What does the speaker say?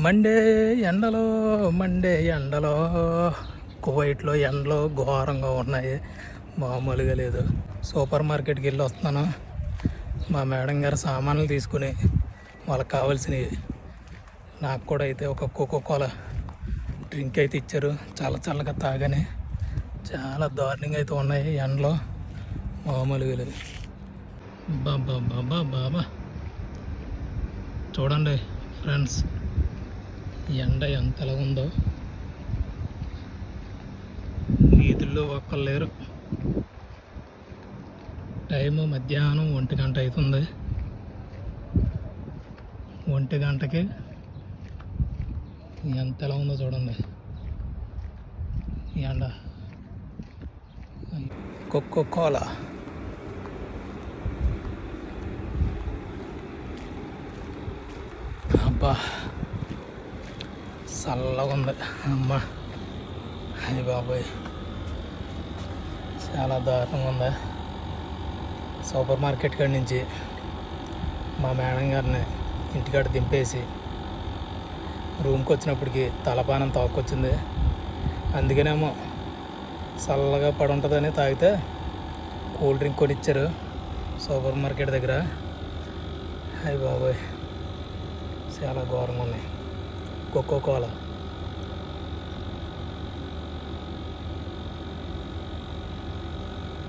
Monday ఎండలో కువైట్లో ఎండలు ఘోరంగా ఉన్నాయి, మామూలుగా లేదు. సూపర్ మార్కెట్కి వెళ్ళి వస్తున్నాను. మా మేడం గారు సామాన్లు తీసుకుని వాళ్ళకి కావాల్సినవి, నాకు కూడా అయితే ఒక కోకోకోలా డ్రింక్ అయితే ఇచ్చారు. చాలా చల్లగా తాగని, చాలా దారుణంగా అయితే ఉన్నాయి ఎండలో, మామూలుగా లేదు. బాబా బాబా బాబా చూడండి ఫ్రెండ్స్, ఎండ ఎంతలా ఉందో. వీధుల్లో ఒక్కరు లేరు. టైము మధ్యాహ్నం 1 గంట అవుతుంది. 1 గంటకి ఎంతలా ఉందో చూడండి ఎండ. కోకోకోలా అబ్బా చల్లగా ఉంది అమ్మ. అది బాబాయ్ చాలా దారుణంగా ఉంది. సూపర్ మార్కెట్ కాడి నుంచి మా మేడం గారిని ఇంటికాడ దింపేసి రూమ్కి వచ్చినప్పటికి తలపానం తోక్కొచ్చింది. అందుకనేమో చల్లగా పడి ఉంటుందని తాగితే కూల్ డ్రింక్ కొని ఇచ్చారు సూపర్ మార్కెట్ దగ్గర. అయ్యి బాబాయ్ చాలా ఘోరంగా ఉన్నాయి. కోకోకోలా